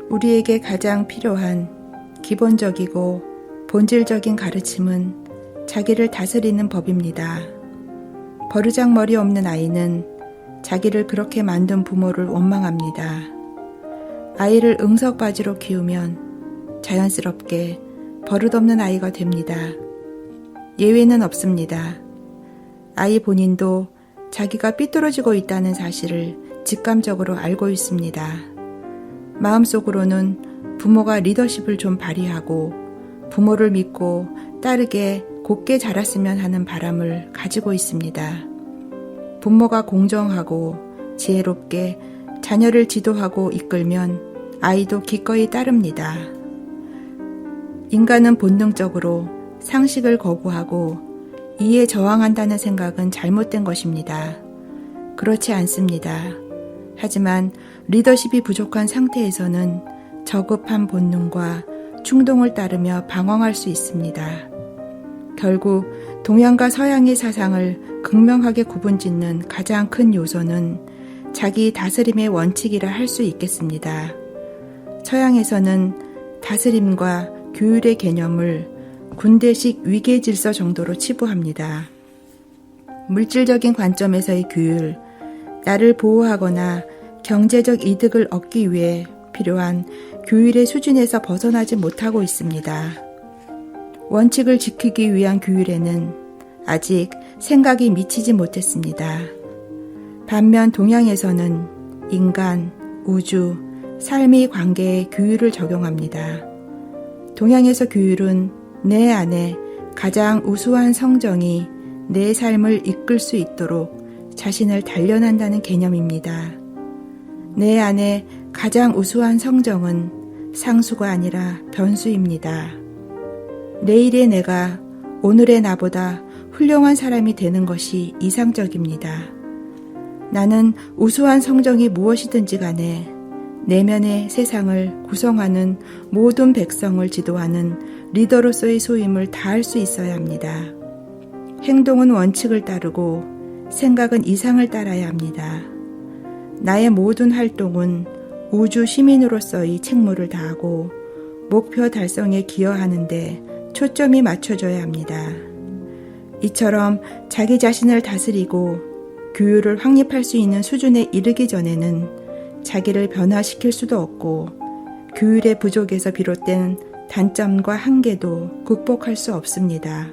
우리에게 가장 필요한 기본적이고 본질적인 가르침은 자기를 다스리는 법입니다. 버르장머리 없는 아이는 자기를 그렇게 만든 부모를 원망합니다. 아이를 응석바지로 키우면 자연스럽게 버릇없는 아이가 됩니다. 예외는 없습니다. 아이 본인도 자기가 삐뚤어지고 있다는 사실을 직감적으로 알고 있습니다. 마음속으로는 부모가 리더십을 좀 발휘하고 부모를 믿고 따르게 곱게 자랐으면 하는 바람을 가지고 있습니다. 부모가 공정하고 지혜롭게 자녀를 지도하고 이끌면 아이도 기꺼이 따릅니다. 인간은 본능적으로 상식을 거부하고 이에 저항한다는 생각은 잘못된 것입니다. 그렇지 않습니다. 하지만 리더십이 부족한 상태에서는 저급한 본능과 충동을 따르며 방황할 수 있습니다. 결국 동양과 서양의 사상을 극명하게 구분짓는 가장 큰 요소는 자기 다스림의 원칙이라 할 수 있겠습니다. 서양에서는 다스림과 규율의 개념을 군대식 위계 질서 정도로 치부합니다. 물질적인 관점에서의 규율, 나를 보호하거나 경제적 이득을 얻기 위해 필요한 규율의 수준에서 벗어나지 못하고 있습니다. 원칙을 지키기 위한 규율에는 아직 생각이 미치지 못했습니다. 반면 동양에서는 인간, 우주, 삶의 관계에 규율을 적용합니다. 동양에서 규율은 내 안에 가장 우수한 성정이 내 삶을 이끌 수 있도록 자신을 단련한다는 개념입니다. 내 안에 가장 우수한 성정은 상수가 아니라 변수입니다. 내일의 내가 오늘의 나보다 훌륭한 사람이 되는 것이 이상적입니다. 나는 우수한 성정이 무엇이든지 간에 내면의 세상을 구성하는 모든 백성을 지도하는 리더로서의 소임을 다할 수 있어야 합니다. 행동은 원칙을 따르고 생각은 이상을 따라야 합니다. 나의 모든 활동은 우주 시민으로서의 책무를 다하고 목표 달성에 기여하는데 초점이 맞춰져야 합니다. 이처럼 자기 자신을 다스리고 규율을 확립할 수 있는 수준에 이르기 전에는 자기를 변화시킬 수도 없고 규율의 부족에서 비롯된 단점과 한계도 극복할 수 없습니다.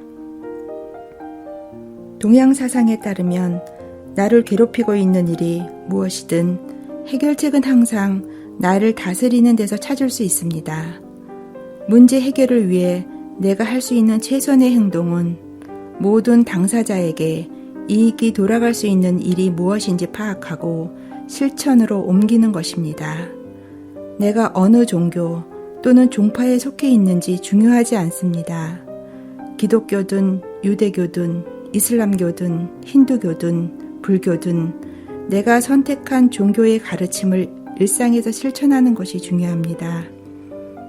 동양 사상에 따르면 나를 괴롭히고 있는 일이 무엇이든 해결책은 항상 나를 다스리는 데서 찾을 수 있습니다. 문제 해결을 위해 내가 할 수 있는 최선의 행동은 모든 당사자에게 이익이 돌아갈 수 있는 일이 무엇인지 파악하고 실천으로 옮기는 것입니다. 내가 어느 종교 또는 종파에 속해 있는지 중요하지 않습니다. 기독교든 유대교든 이슬람교든 힌두교든 불교든 내가 선택한 종교의 가르침을 일상에서 실천하는 것이 중요합니다.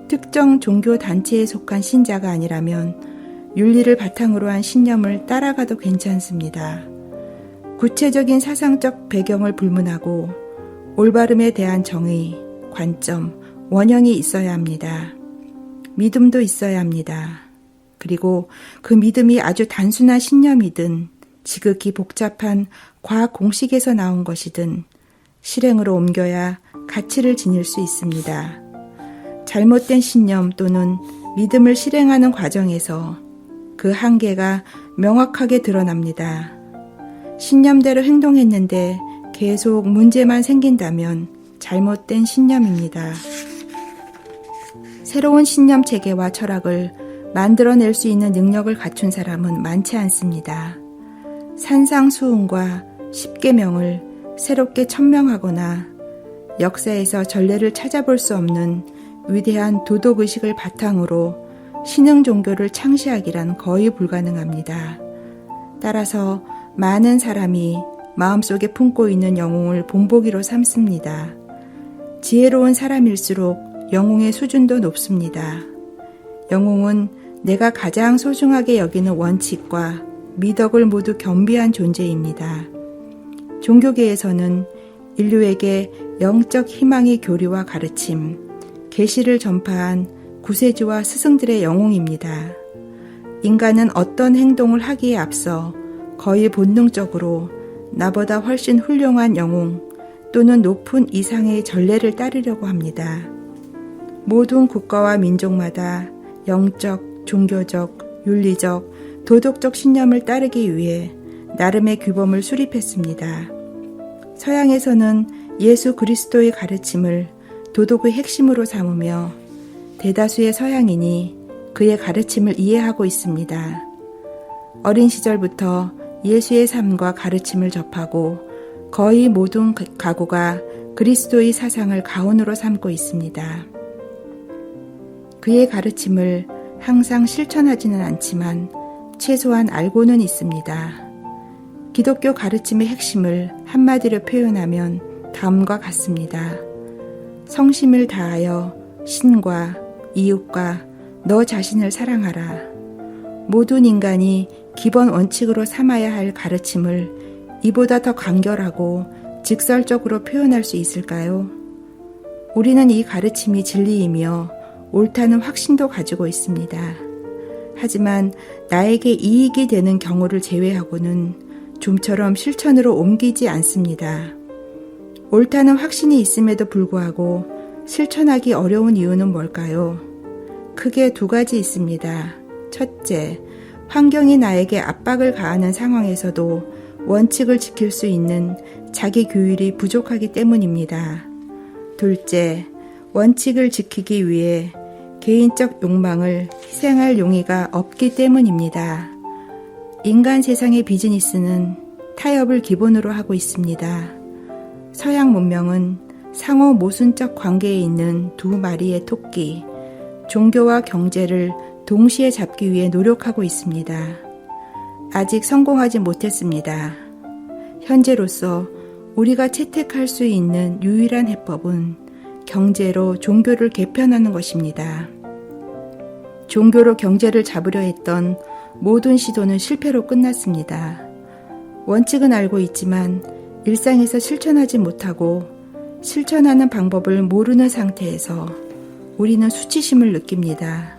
특정 종교 단체에 속한 신자가 아니라면 윤리를 바탕으로 한 신념을 따라가도 괜찮습니다. 구체적인 사상적 배경을 불문하고 올바름에 대한 정의, 관점, 원형이 있어야 합니다. 믿음도 있어야 합니다. 그리고 그 믿음이 아주 단순한 신념이든 지극히 복잡한 과학 공식에서 나온 것이든 실행으로 옮겨야 가치를 지닐 수 있습니다. 잘못된 신념 또는 믿음을 실행하는 과정에서 그 한계가 명확하게 드러납니다. 신념대로 행동했는데 계속 문제만 생긴다면 잘못된 신념입니다. 새로운 신념 체계와 철학을 만들어낼 수 있는 능력을 갖춘 사람은 많지 않습니다. 산상수훈과 십계명을 새롭게 천명하거나 역사에서 전례를 찾아볼 수 없는 위대한 도덕의식을 바탕으로 신흥 종교를 창시하기란 거의 불가능합니다. 따라서 많은 사람이 마음속에 품고 있는 영웅을 본보기로 삼습니다. 지혜로운 사람일수록 영웅의 수준도 높습니다. 영웅은 내가 가장 소중하게 여기는 원칙과 미덕을 모두 겸비한 존재입니다. 종교계에서는 인류에게 영적 희망의 교리와 가르침, 계시를 전파한 구세주와 스승들의 영웅입니다. 인간은 어떤 행동을 하기에 앞서 거의 본능적으로 나보다 훨씬 훌륭한 영웅 또는 높은 이상의 전례를 따르려고 합니다. 모든 국가와 민족마다 영적, 종교적, 윤리적, 도덕적 신념을 따르기 위해 나름의 규범을 수립했습니다. 서양에서는 예수 그리스도의 가르침을 도덕의 핵심으로 삼으며 대다수의 서양인이 그의 가르침을 이해하고 있습니다. 어린 시절부터 예수의 삶과 가르침을 접하고 거의 모든 가구가 그리스도의 사상을 가훈으로 삼고 있습니다. 그의 가르침을 항상 실천하지는 않지만 최소한 알고는 있습니다. 기독교 가르침의 핵심을 한마디로 표현하면 다음과 같습니다. 성심을 다하여 신과 이웃과 너 자신을 사랑하라. 모든 인간이 기본 원칙으로 삼아야 할 가르침을 이보다 더 간결하고 직설적으로 표현할 수 있을까요? 우리는 이 가르침이 진리이며 옳다는 확신도 가지고 있습니다. 하지만 나에게 이익이 되는 경우를 제외하고는 좀처럼 실천으로 옮기지 않습니다. 옳다는 확신이 있음에도 불구하고 실천하기 어려운 이유는 뭘까요? 크게 두 가지 있습니다. 첫째, 환경이 나에게 압박을 가하는 상황에서도 원칙을 지킬 수 있는 자기 규율이 부족하기 때문입니다. 둘째, 원칙을 지키기 위해 개인적 욕망을 희생할 용의가 없기 때문입니다. 인간 세상의 비즈니스는 타협을 기본으로 하고 있습니다. 서양 문명은 상호 모순적 관계에 있는 두 마리의 토끼, 종교와 경제를 동시에 잡기 위해 노력하고 있습니다. 아직 성공하지 못했습니다. 현재로서 우리가 채택할 수 있는 유일한 해법은 경제로 종교를 개편하는 것입니다. 종교로 경제를 잡으려 했던 모든 시도는 실패로 끝났습니다. 원칙은 알고 있지만 일상에서 실천하지 못하고 실천하는 방법을 모르는 상태에서 우리는 수치심을 느낍니다.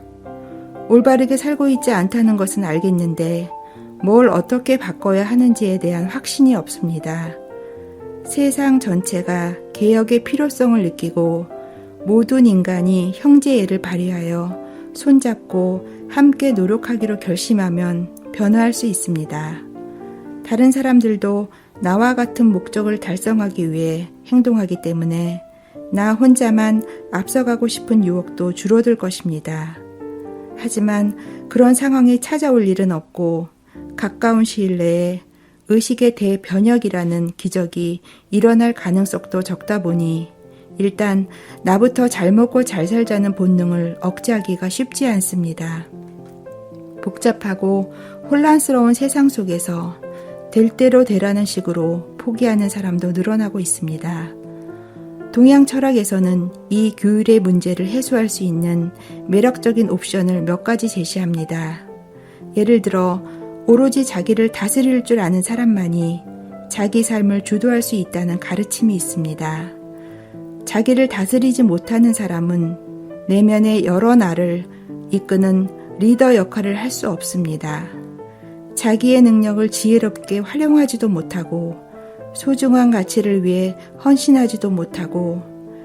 올바르게 살고 있지 않다는 것은 알겠는데 뭘 어떻게 바꿔야 하는지에 대한 확신이 없습니다. 세상 전체가 개혁의 필요성을 느끼고 모든 인간이 형제애를 발휘하여 손잡고 함께 노력하기로 결심하면 변화할 수 있습니다. 다른 사람들도 나와 같은 목적을 달성하기 위해 행동하기 때문에 나 혼자만 앞서가고 싶은 유혹도 줄어들 것입니다. 하지만 그런 상황이 찾아올 일은 없고 가까운 시일 내에 의식의 대변혁이라는 기적이 일어날 가능성도 적다 보니 일단 나부터 잘 먹고 잘 살자는 본능을 억제하기가 쉽지 않습니다. 복잡하고 혼란스러운 세상 속에서 될 대로 되라는 식으로 포기하는 사람도 늘어나고 있습니다. 동양 철학에서는 이 규율의 문제를 해소할 수 있는 매력적인 옵션을 몇 가지 제시합니다. 예를 들어 오로지 자기를 다스릴 줄 아는 사람만이 자기 삶을 주도할 수 있다는 가르침이 있습니다. 자기를 다스리지 못하는 사람은 내면의 여러 나를 이끄는 리더 역할을 할 수 없습니다. 자기의 능력을 지혜롭게 활용하지도 못하고 소중한 가치를 위해 헌신하지도 못하고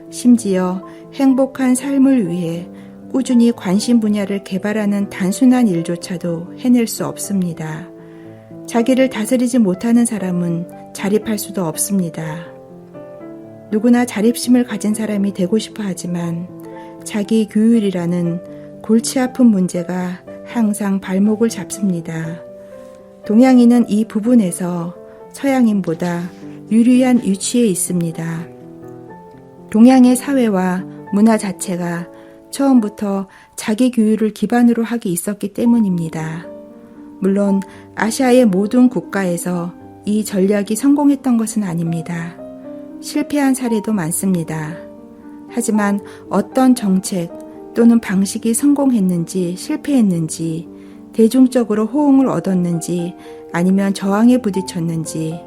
심지어 행복한 삶을 위해 꾸준히 관심 분야를 개발하는 단순한 일조차도 해낼 수 없습니다. 자기를 다스리지 못하는 사람은 자립할 수도 없습니다. 누구나 자립심을 가진 사람이 되고 싶어 하지만 자기 규율이라는 골치 아픈 문제가 항상 발목을 잡습니다. 동양인은 이 부분에서 서양인보다 유리한 위치에 있습니다. 동양의 사회와 문화 자체가 처음부터 자기 규율을 기반으로 하기 있었기 때문입니다. 물론 아시아의 모든 국가에서 이 전략이 성공했던 것은 아닙니다. 실패한 사례도 많습니다. 하지만 어떤 정책 또는 방식이 성공했는지 실패했는지, 대중적으로 호응을 얻었는지 아니면 저항에 부딪혔는지,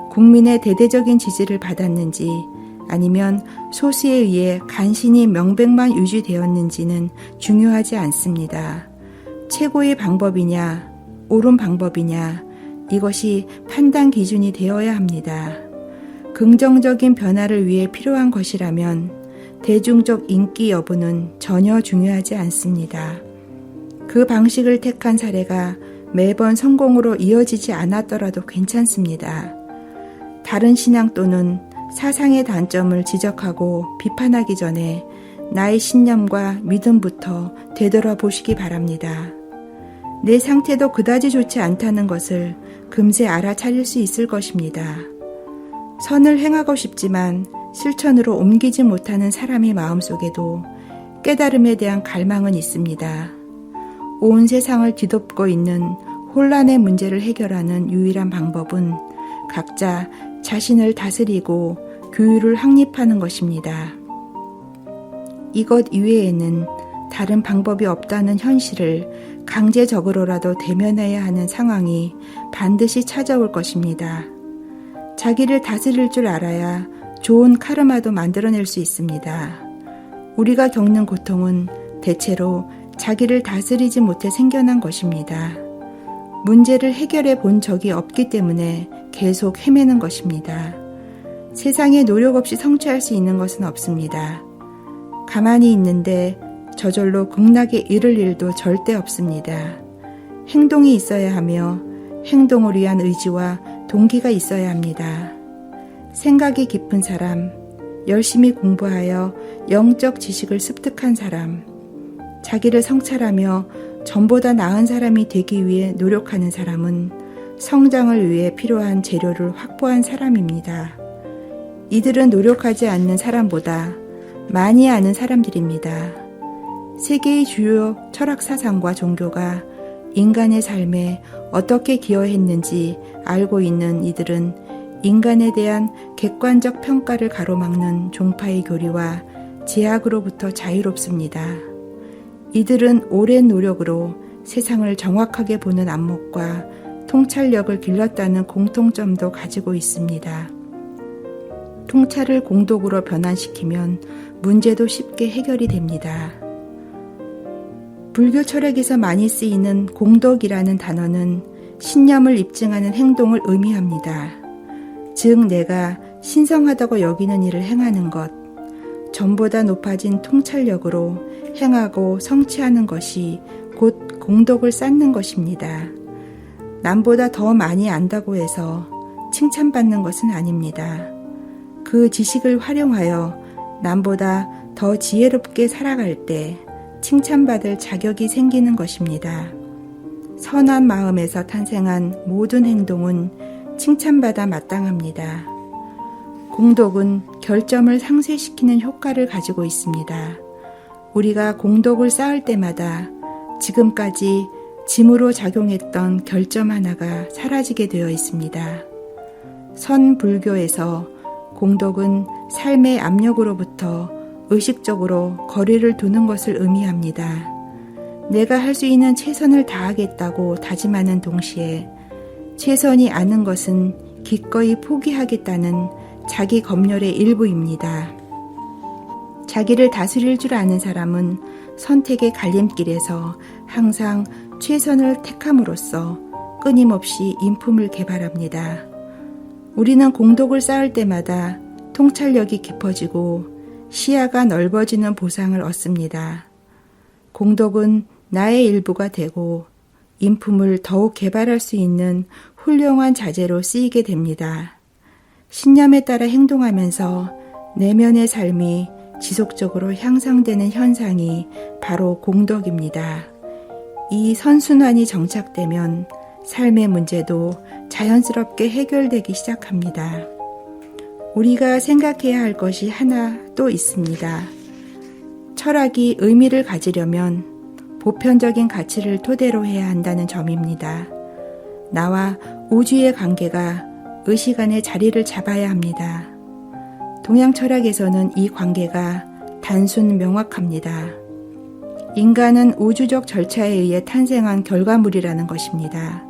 국민의 대대적인 지지를 받았는지 아니면 소수에 의해 간신히 명백만 유지되었는지는 중요하지 않습니다. 최고의 방법이냐, 옳은 방법이냐, 이것이 판단 기준이 되어야 합니다. 긍정적인 변화를 위해 필요한 것이라면 대중적 인기 여부는 전혀 중요하지 않습니다. 그 방식을 택한 사례가 매번 성공으로 이어지지 않았더라도 괜찮습니다. 다른 신앙 또는 사상의 단점을 지적하고 비판하기 전에 나의 신념과 믿음부터 되돌아보시기 바랍니다. 내 상태도 그다지 좋지 않다는 것을 금세 알아차릴 수 있을 것입니다. 선을 행하고 싶지만 실천으로 옮기지 못하는 사람의 마음속에도 깨달음에 대한 갈망은 있습니다. 온 세상을 뒤덮고 있는 혼란의 문제를 해결하는 유일한 방법은 각자 자신을 다스리고 규율을 확립하는 것입니다. 이것 이외에는 다른 방법이 없다는 현실을 강제적으로라도 대면해야 하는 상황이 반드시 찾아올 것입니다. 자기를 다스릴 줄 알아야 좋은 카르마도 만들어낼 수 있습니다. 우리가 겪는 고통은 대체로 자기를 다스리지 못해 생겨난 것입니다. 문제를 해결해 본 적이 없기 때문에 계속 헤매는 것입니다. 세상에 노력 없이 성취할 수 있는 것은 없습니다. 가만히 있는데 저절로 극락에 이를 일도 절대 없습니다. 행동이 있어야 하며 행동을 위한 의지와 동기가 있어야 합니다. 생각이 깊은 사람, 열심히 공부하여 영적 지식을 습득한 사람, 자기를 성찰하며 전보다 나은 사람이 되기 위해 노력하는 사람은 성장을 위해 필요한 재료를 확보한 사람입니다. 이들은 노력하지 않는 사람보다 많이 아는 사람들입니다. 세계의 주요 철학 사상과 종교가 인간의 삶에 어떻게 기여했는지 알고 있는 이들은 인간에 대한 객관적 평가를 가로막는 종파의 교리와 제약으로부터 자유롭습니다. 이들은 오랜 노력으로 세상을 정확하게 보는 안목과 통찰력을 길렀다는 공통점도 가지고 있습니다. 통찰을 공덕으로 변환시키면 문제도 쉽게 해결이 됩니다. 불교 철학에서 많이 쓰이는 공덕이라는 단어는 신념을 입증하는 행동을 의미합니다. 즉 내가 신성하다고 여기는 일을 행하는 것, 전보다 높아진 통찰력으로 행하고 성취하는 것이 곧 공덕을 쌓는 것입니다. 남보다 더 많이 안다고 해서 칭찬받는 것은 아닙니다. 그 지식을 활용하여 남보다 더 지혜롭게 살아갈 때 칭찬받을 자격이 생기는 것입니다. 선한 마음에서 탄생한 모든 행동은 칭찬받아 마땅합니다. 공덕은 결점을 상쇄시키는 효과를 가지고 있습니다. 우리가 공덕을 쌓을 때마다 지금까지 짐으로 작용했던 결점 하나가 사라지게 되어 있습니다. 선불교에서 공덕은 삶의 압력으로부터 의식적으로 거리를 두는 것을 의미합니다. 내가 할 수 있는 최선을 다하겠다고 다짐하는 동시에 최선이 아닌 것은 기꺼이 포기하겠다는 자기 검열의 일부입니다. 자기를 다스릴 줄 아는 사람은 선택의 갈림길에서 항상 최선을 택함으로써 끊임없이 인품을 개발합니다. 우리는 공덕을 쌓을 때마다 통찰력이 깊어지고 시야가 넓어지는 보상을 얻습니다. 공덕은 나의 일부가 되고 인품을 더욱 개발할 수 있는 훌륭한 자재로 쓰이게 됩니다. 신념에 따라 행동하면서 내면의 삶이 지속적으로 향상되는 현상이 바로 공덕입니다. 이 선순환이 정착되면 삶의 문제도 자연스럽게 해결되기 시작합니다. 우리가 생각해야 할 것이 하나 또 있습니다. 철학이 의미를 가지려면 보편적인 가치를 토대로 해야 한다는 점입니다. 나와 우주의 관계가 의식 안에 자리를 잡아야 합니다. 동양 철학에서는 이 관계가 단순 명확합니다. 인간은 우주적 절차에 의해 탄생한 결과물이라는 것입니다.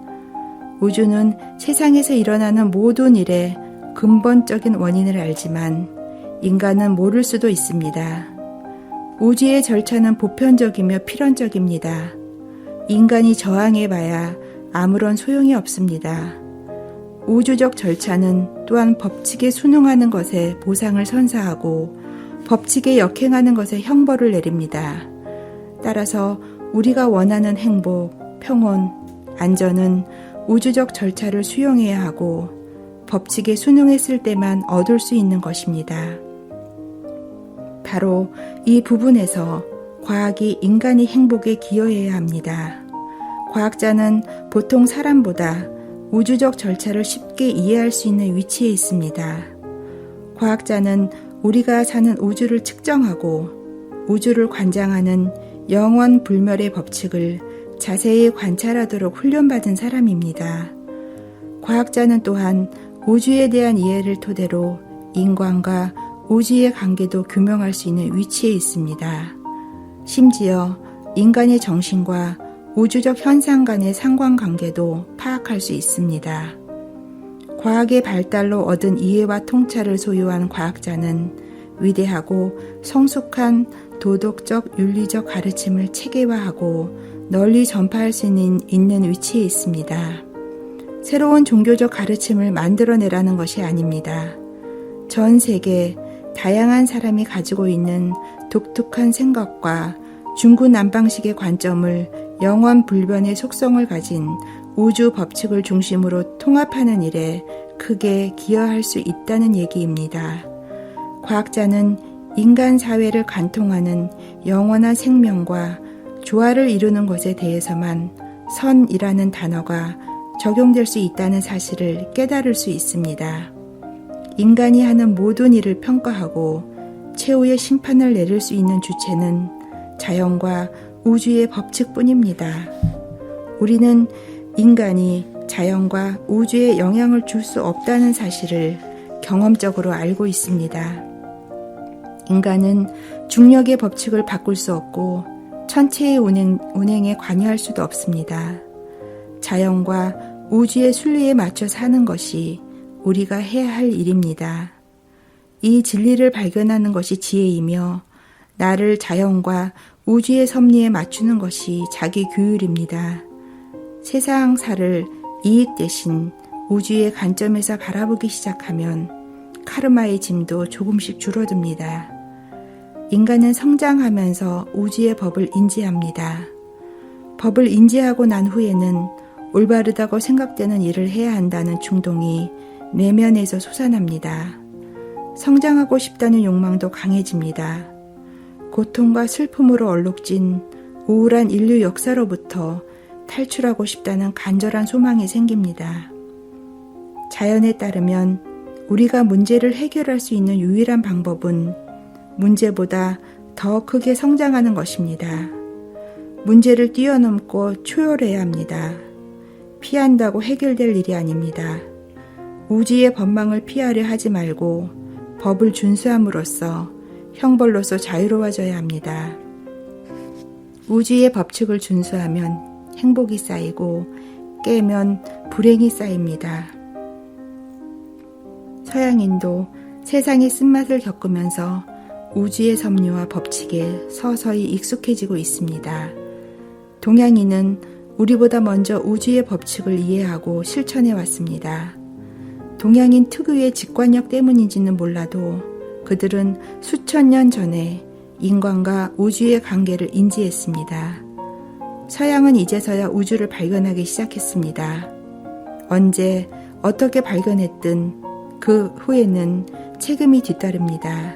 우주는 세상에서 일어나는 모든 일의 근본적인 원인을 알지만 인간은 모를 수도 있습니다. 우주의 절차는 보편적이며 필연적입니다. 인간이 저항해봐야 아무런 소용이 없습니다. 우주적 절차는 또한 법칙에 순응하는 것에 보상을 선사하고 법칙에 역행하는 것에 형벌을 내립니다. 따라서 우리가 원하는 행복, 평온, 안전은 우주적 절차를 수용해야 하고 법칙에 순응했을 때만 얻을 수 있는 것입니다. 바로 이 부분에서 과학이 인간의 행복에 기여해야 합니다. 과학자는 보통 사람보다 우주적 절차를 쉽게 이해할 수 있는 위치에 있습니다. 과학자는 우리가 사는 우주를 측정하고 우주를 관장하는 영원 불멸의 법칙을 자세히 관찰하도록 훈련받은 사람입니다. 과학자는 또한 우주에 대한 이해를 토대로 인간과 우주의 관계도 규명할 수 있는 위치에 있습니다. 심지어 인간의 정신과 우주적 현상 간의 상관관계도 파악할 수 있습니다. 과학의 발달로 얻은 이해와 통찰을 소유한 과학자는 위대하고 성숙한 도덕적, 윤리적 가르침을 체계화하고 널리 전파할 수 있는 위치에 있습니다. 새로운 종교적 가르침을 만들어내라는 것이 아닙니다. 전 세계 다양한 사람이 가지고 있는 독특한 생각과 중구난방식의 관점을 영원 불변의 속성을 가진 우주 법칙을 중심으로 통합하는 일에 크게 기여할 수 있다는 얘기입니다. 과학자는 인간 사회를 관통하는 영원한 생명과 조화를 이루는 것에 대해서만 선이라는 단어가 적용될 수 있다는 사실을 깨달을 수 있습니다. 인간이 하는 모든 일을 평가하고 최후의 심판을 내릴 수 있는 주체는 자연과 우주의 법칙뿐입니다. 우리는 인간이 자연과 우주에 영향을 줄 수 없다는 사실을 경험적으로 알고 있습니다. 인간은 중력의 법칙을 바꿀 수 없고 천체의 운행에 관여할 수도 없습니다. 자연과 우주의 순리에 맞춰 사는 것이 우리가 해야 할 일입니다. 이 진리를 발견하는 것이 지혜이며 나를 자연과 우주의 섭리에 맞추는 것이 자기 규율입니다. 세상사를 이익 대신 우주의 관점에서 바라보기 시작하면 카르마의 짐도 조금씩 줄어듭니다. 인간은 성장하면서 우주의 법을 인지합니다. 법을 인지하고 난 후에는 올바르다고 생각되는 일을 해야 한다는 충동이 내면에서 솟아납니다. 성장하고 싶다는 욕망도 강해집니다. 고통과 슬픔으로 얼룩진 우울한 인류 역사로부터 탈출하고 싶다는 간절한 소망이 생깁니다. 자연에 따르면 우리가 문제를 해결할 수 있는 유일한 방법은 문제보다 더 크게 성장하는 것입니다. 문제를 뛰어넘고 초월해야 합니다. 피한다고 해결될 일이 아닙니다. 우주의 법망을 피하려 하지 말고 법을 준수함으로써 형벌로서 자유로워져야 합니다. 우주의 법칙을 준수하면 행복이 쌓이고 깨면 불행이 쌓입니다. 서양인도 세상의 쓴맛을 겪으면서 우주의 섭리와 법칙에 서서히 익숙해지고 있습니다. 동양인은 우리보다 먼저 우주의 법칙을 이해하고 실천해 왔습니다. 동양인 특유의 직관력 때문인지는 몰라도 그들은 수천 년 전에 인간과 우주의 관계를 인지했습니다. 서양은 이제서야 우주를 발견하기 시작했습니다. 언제 어떻게 발견했든 그 후에는 책임이 뒤따릅니다.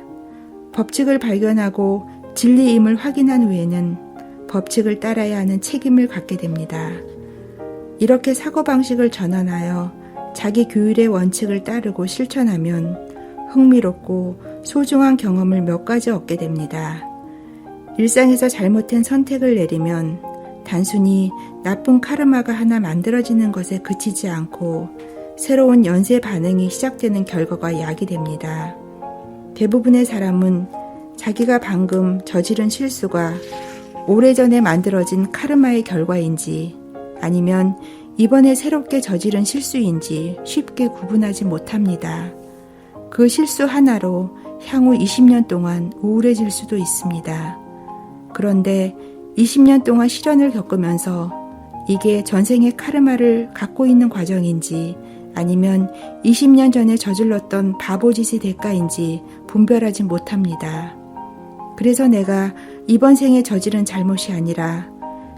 법칙을 발견하고 진리임을 확인한 후에는 법칙을 따라야 하는 책임을 갖게 됩니다. 이렇게 사고방식을 전환하여 자기 규율의 원칙을 따르고 실천하면 흥미롭고 소중한 경험을 몇 가지 얻게 됩니다. 일상에서 잘못된 선택을 내리면 단순히 나쁜 카르마가 하나 만들어지는 것에 그치지 않고 새로운 연쇄 반응이 시작되는 결과가 야기됩니다. 대부분의 사람은 자기가 방금 저지른 실수가 오래전에 만들어진 카르마의 결과인지 아니면 이번에 새롭게 저지른 실수인지 쉽게 구분하지 못합니다. 그 실수 하나로 향후 20년 동안 우울해질 수도 있습니다. 그런데 20년 동안 시련을 겪으면서 이게 전생의 카르마를 갖고 있는 과정인지 아니면 20년 전에 저질렀던 바보짓의 대가인지 분별하지 못합니다. 그래서 내가 이번 생에 저지른 잘못이 아니라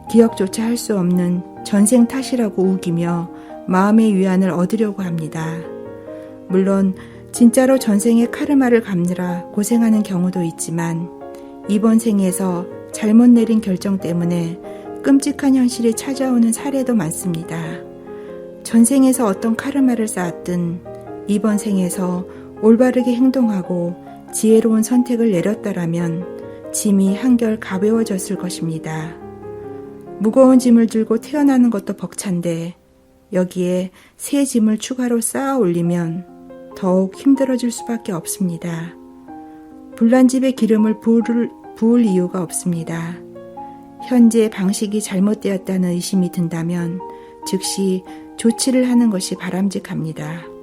기억조차 할 수 없는 전생 탓이라고 우기며 마음의 위안을 얻으려고 합니다. 물론 진짜로 전생의 카르마를 갚느라 고생하는 경우도 있지만 이번 생에서 잘못 내린 결정 때문에 끔찍한 현실이 찾아오는 사례도 많습니다. 전생에서 어떤 카르마를 쌓았든 이번 생에서 올바르게 행동하고 지혜로운 선택을 내렸다라면 짐이 한결 가벼워졌을 것입니다. 무거운 짐을 들고 태어나는 것도 벅찬데 여기에 새 짐을 추가로 쌓아 올리면 더욱 힘들어질 수밖에 없습니다. 불난 집에 기름을 부을 이유가 없습니다. 현재 방식이 잘못되었다는 의심이 든다면 즉시 조치를 하는 것이 바람직합니다.